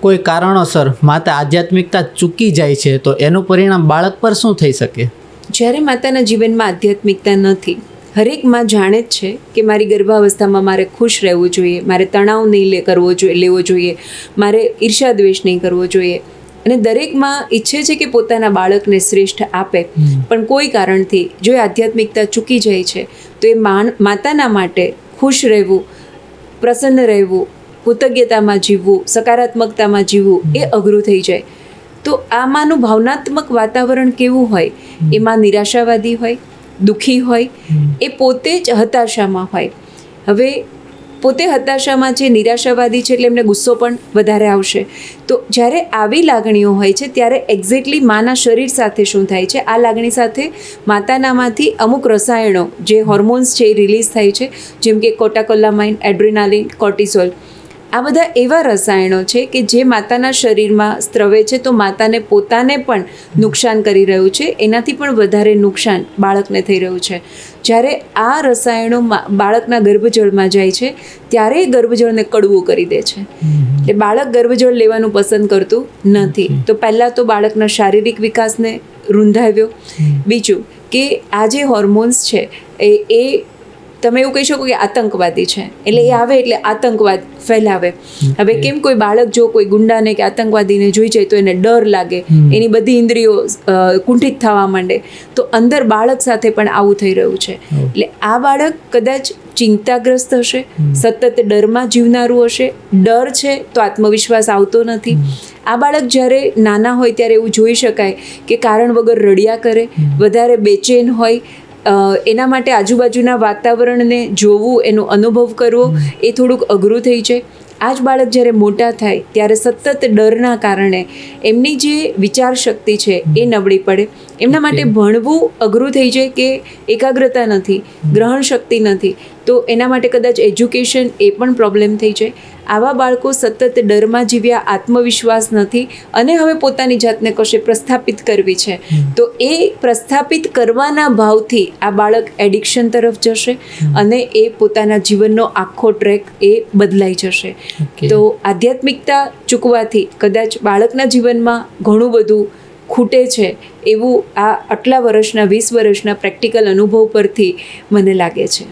કોઈ કારણોસર માતા આધ્યાત્મિકતા ચૂકી જાય છે તો એનું પરિણામ બાળક પર શું થઈ શકે? જ્યારે માતાના જીવનમાં આધ્યાત્મિકતા નથી, હરેક માં જાણે જ છે કે મારી ગર્ભાવસ્થામાં મારે ખુશ રહેવું જોઈએ, મારે તણાવ નહીં લેવો જોઈએ, મારે ઈર્ષા દ્વેષ નહીં કરવો જોઈએ, અને દરેક માં ઈચ્છે છે કે પોતાના બાળકને શ્રેષ્ઠ આપે. પણ કોઈ કારણથી જો એ આધ્યાત્મિકતા ચૂકી જાય છે તો એ માતાના માટે ખુશ રહેવું, પ્રસન્ન રહેવું, કૃતજ્ઞતામાં જીવવું, સકારાત્મકતામાં જીવવું એ અઘરું થઈ જાય. તો આમાંનું ભાવનાત્મક વાતાવરણ કેવું હોય? એમાં નિરાશાવાદી હોય, દુઃખી હોય, એ પોતે જ હતાશામાં હોય. હવે પોતે હતાશામાં છે, નિરાશાવાદી છે, એટલે એમને ગુસ્સો પણ વધારે આવશે. તો જ્યારે આવી લાગણીઓ હોય છે ત્યારે એક્ઝેક્ટલી માના શરીર સાથે શું થાય છે? આ લાગણી સાથે માતાનામાંથી અમુક રસાયણો જે હોર્મોન્સ છે એ રિલીઝ થાય છે, જેમ કે કોટાકોલામાઇન, એડ્રીનાલિન, કોર્ટિસોલ. આ બધા એવા રસાયણો છે કે જે માતાના શરીરમાં સ્ત્રવે છે તો માતાને પોતાને પણ નુકસાન કરી રહ્યું છે, એનાથી પણ વધારે નુકસાન બાળકને થઈ રહ્યું છે. જ્યારે આ રસાયણો બાળકના ગર્ભજળમાં જાય છે ત્યારે ગર્ભજળને કડવું કરી દે છે. એટલે બાળક ગર્ભજળ લેવાનું પસંદ કરતું નથી. તો પહેલાં તો બાળકના શારીરિક વિકાસને રૂંધાવ્યો. બીજું કે આ જે હોર્મોન્સ છે એ તમે એવું કહી શકો કે આતંકવાદી છે, એટલે એ આવે એટલે આતંકવાદ ફેલાવે. હવે કેમ કોઈ બાળક જો કોઈ ગુંડાને કે આતંકવાદીને જોઈ જાય તો એને ડર લાગે, એની બધી ઇન્દ્રિયો કુંઠિત થવા માંડે. તો અંદર બાળક સાથે પણ આવું થઈ રહ્યું છે. એટલે આ બાળક કદાચ ચિંતાગ્રસ્ત હશે, સતત ડરમાં જીવનારું હશે. ડર છે તો આત્મવિશ્વાસ આવતો નથી. આ બાળક જ્યારે નાના હોય ત્યારે એવું જોઈ શકાય કે કારણ વગર રડ્યા કરે, વધારે બેચેન હોય. એના માટે આજુબાજુના વાતાવરણને જોવું, એનો અનુભવ કરવો એ થોડુંક અઘરું થઈ જાય. આ જ બાળક જ્યારે મોટા થાય ત્યારે સતત ડરના કારણે એમની જે વિચાર શક્તિ છે એ નબળી પડે. એમના માટે ભણવું અઘરું થઈ જાય કે એકાગ્રતા નથી, ગ્રહણ શક્તિ નથી, તો એના માટે કદાચ એજ્યુકેશન એ પણ પ્રોબ્લેમ થઈ જાય. આવા બાળકો સતત ડરમાં જીવ્યા, આત્મવિશ્વાસ નથી, અને હવે પોતાની જાતને કશે પ્રસ્થાપિત કરવી છે તો એ પ્રસ્થાપિત કરવાના ભાવથી આ બાળક એડિક્શન તરફ જશે અને એ પોતાના જીવનનો આખો ટ્રેક એ બદલાઈ જશે. તો આધ્યાત્મિકતા ચૂકવાથી કદાચ બાળકના જીવનમાં ઘણું બધું ખૂટે છે એવું આ આટલા વર્ષના 20 વર્ષના પ્રેક્ટિકલ અનુભવ પરથી મને લાગે છે.